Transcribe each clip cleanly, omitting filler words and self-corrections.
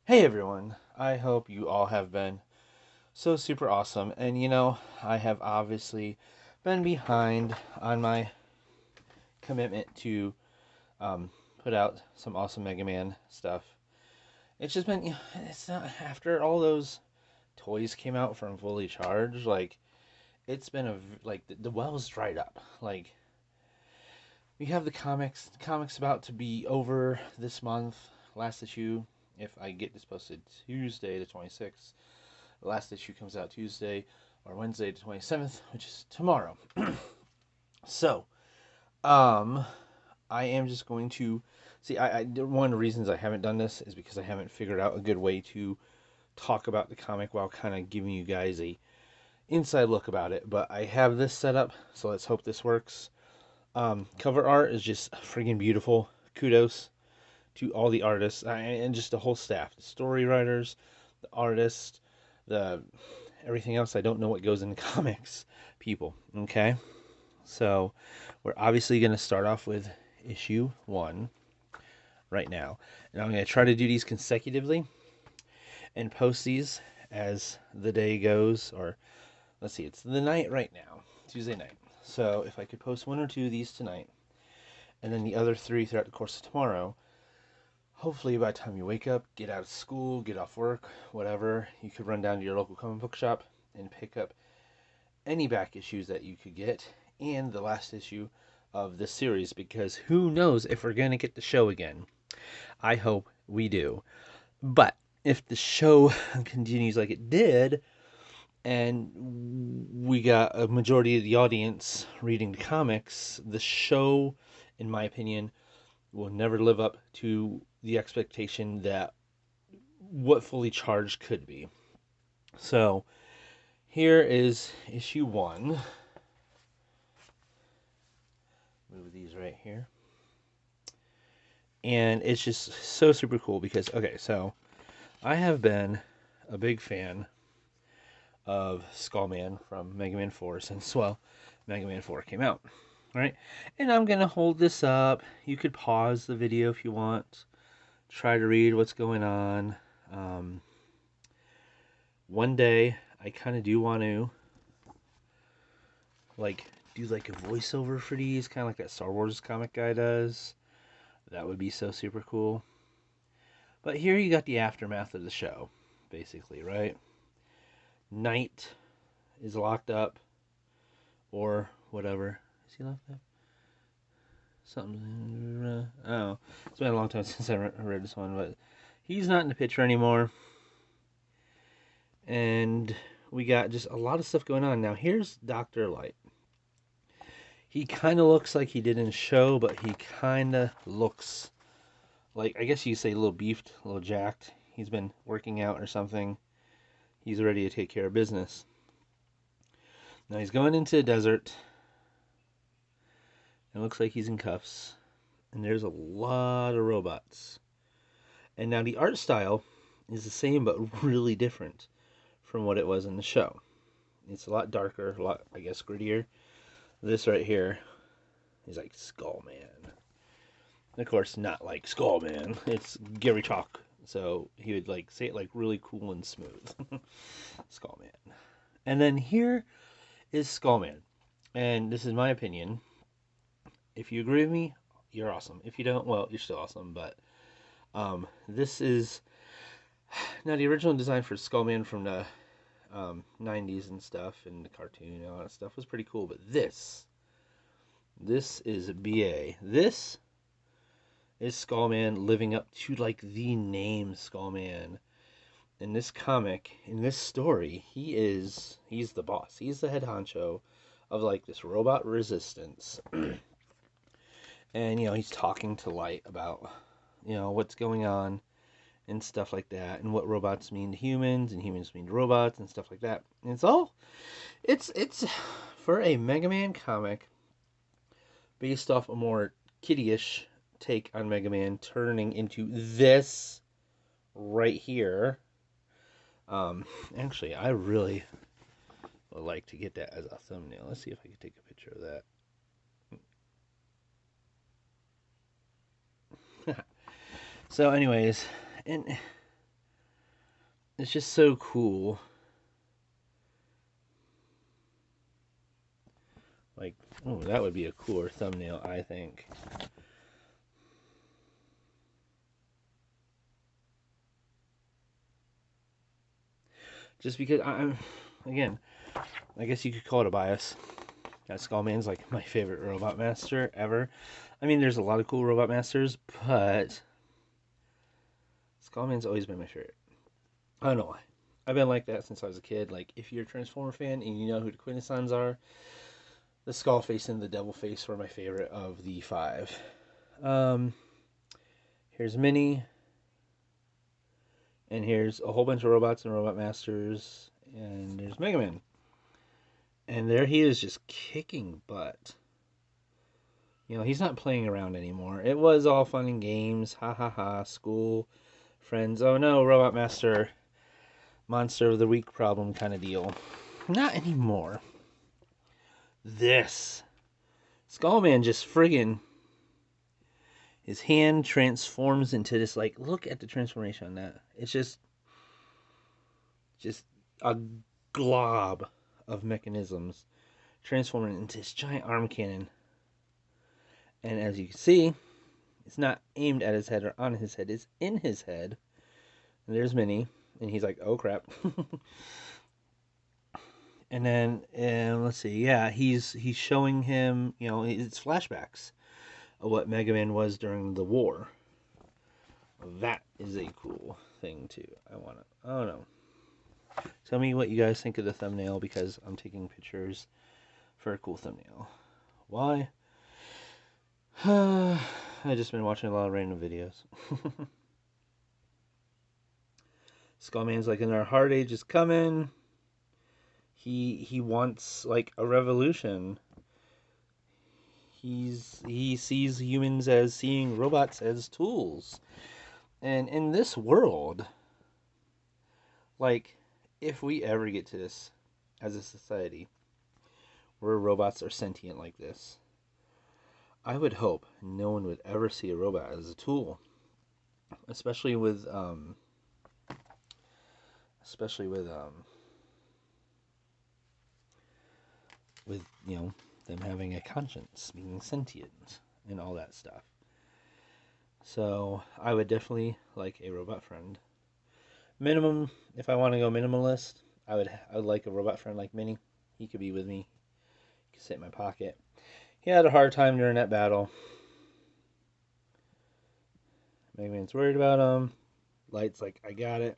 Hey everyone, I hope you all have been so super awesome. And I have obviously been behind on my commitment to put out some awesome Mega Man stuff. It's just been, it's not after all those toys came out from Fully Charged, like, it's been like, the well's dried up. Like, we have the comics about to be over this month, last issue, if I get this posted Tuesday the 26th. The last issue comes out Tuesday or Wednesday the 27th, which is tomorrow. So, um, I am just going to see. One of the reasons I haven't done this is because I haven't figured out a good way to talk about the comic while kind of giving you guys a inside look about it. But I have this set up, so let's hope this works. Cover art is just freaking beautiful. Kudos to all the artists and just the whole staff, the story writers, the artists, the everything else. I don't know what goes into comics, people. Okay, so we're obviously going to start off with issue 1 right now, and I'm going to try to do these consecutively and post these as the day goes. Or let's see, it's the night right now, Tuesday night. So if I could post 1 or 2 of these tonight, and then the other 3 throughout the course of tomorrow, hopefully by the time you wake up, get out of school, get off work, whatever, you could run down to your local comic book shop and pick up any back issues that you could get and the last issue of this series, because who knows if we're going to get the show again. I hope we do. But if the show continues like it did and we got a majority of the audience reading the comics, the show, in my opinion, will never live up to the expectation that what Fully Charged could be. So here is issue 1. Move these right here. And it's just so super cool because, okay, so I have been a big fan of Skullman from Mega Man 4 since, well, Mega Man 4 came out, right? And I'm going to hold this up. You could pause the video if you want, try to read what's going on. One day, I kind of do want to, like, do like a voiceover for these, kind of like that Star Wars comic guy does. That would be so super cool. But here you got the aftermath of the show, basically, right? Knight is locked up, or whatever. Is he locked up? Something. Oh, it's been a long time since I read this one, but he's not in the picture anymore. And we got just a lot of stuff going on. Now, here's Dr. Light. He kind of looks like he did in the show, but he kind of looks like, I guess you say, a little beefed, a little jacked. He's been working out or something. He's ready to take care of business. Now he's going into the desert. It looks like he's in cuffs. And there's a lot of robots. And now the art style is the same but really different from what it was in the show. It's a lot darker, a lot, I guess, grittier. This right here is like Skullman. Of course, not like Skullman. It's Gary Chalk. So he would like say it like really cool and smooth. Skullman. And then here is Skullman. And this is my opinion. If you agree with me, you're awesome. If you don't, well, you're still awesome. But this is now the original design for Skullman from the 90s and stuff, and the cartoon and all that stuff was pretty cool. But this is BA. This is Skullman living up to like the name Skullman. In this comic, in this story, he's the boss. He's the head honcho of like this robot resistance. And he's talking to Light about what's going on and stuff like that, and what robots mean to humans and humans mean to robots and stuff like that. And it's for a Mega Man comic based off a more kiddie-ish take on Mega Man, turning into this right here. Actually, I really would like to get that as a thumbnail. Let's see if I can take a picture of that. So, anyways, and It's just so cool. Like, oh, that would be a cooler thumbnail, I think. Just because again, I guess you could call it a bias. That Skullman's like my favorite robot master ever. I mean, there's a lot of cool robot masters, but Skullman's always been my favorite. I don't know why. I've been like that since I was a kid. Like, if you're a Transformer fan and you know who the Quintessons are, the Skull Face and the Devil Face were my favorite of the five. Um, Here's Minnie, and here's a whole bunch of robots and robot masters, and there's Megaman. And there he is just kicking butt. You know, he's not playing around anymore. It was all fun and games. Ha ha ha. School, friends. Oh no, Robot Master, Monster of the Week problem kind of deal. Not anymore. This. Skullman just friggin'. His hand transforms into this, like, look at the transformation on that. It's just a glob of mechanisms transforming into this giant arm cannon. And as you can see, it's not aimed at his head or on his head, it's in his head. And there's Minnie, and he's like, oh crap. And then, let's see, yeah, he's showing him, you know, it's flashbacks of what Mega Man was during the war. That is a cool thing, too. I don't know. Tell me what you guys think of the thumbnail, because I'm taking pictures for a cool thumbnail. Why? I just been watching a lot of random videos. Skullman's like, in our hard age is coming. He wants like a revolution. He sees humans as seeing robots as tools. And in this world, like, if we ever get to this as a society where robots are sentient like this, I would hope no one would ever see a robot as a tool, especially with with you know, them having a conscience, being sentient, and all that stuff. So I would definitely like a robot friend. Minimum, if I want to go minimalist, I would like a robot friend like Minnie. He could be with me. He could sit in my pocket. He had a hard time during that battle. Megaman's worried about him. Light's like, I got it.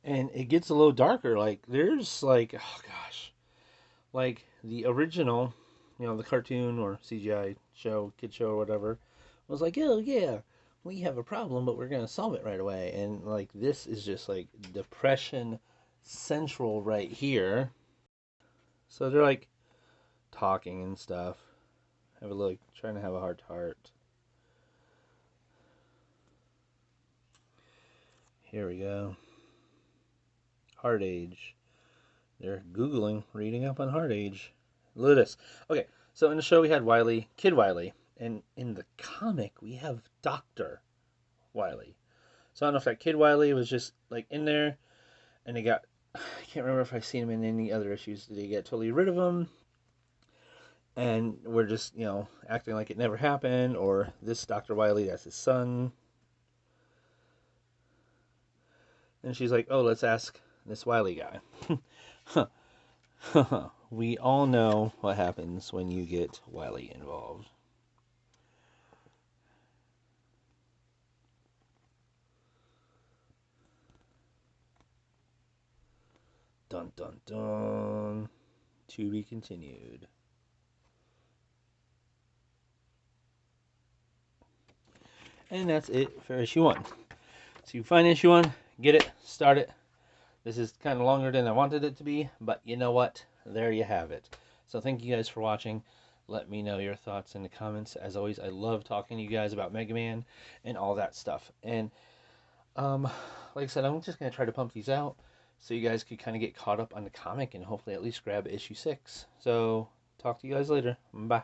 And it gets a little darker. Like, there's like, oh gosh, like the original, you know, the cartoon or CGI show, kid show or whatever, was like, oh yeah, we have a problem, but we're gonna solve it right away. And like, this is just like depression central right here. So they're like talking and stuff. Have a look, trying to have a heart to heart. Here we go. Heart age. They're Googling, reading up on heart age. Look at this. Okay, so in the show we had Wily, Kid Wily, and in the comic we have Dr. Wily. So I don't know if that Kid Wily was just like in there and they got, I can't remember if I've seen him in any other issues. Did they get totally rid of him? And we're just, you know, acting like it never happened, or this Dr. Wily, that's his son. And she's like, oh, let's ask this Wily guy. We all know what happens when you get Wily involved. Dun dun dun. To be continued. And that's it for issue 1. So you find issue 1, get it, start it. This is kind of longer than I wanted it to be, but you know what? There you have it. So thank you guys for watching. Let me know your thoughts in the comments. As always, I love talking to you guys about Mega Man and all that stuff. And like I said, I'm just going to try to pump these out. so you guys could kind of get caught up on the comic and hopefully at least grab issue 6. So talk to you guys later. Bye.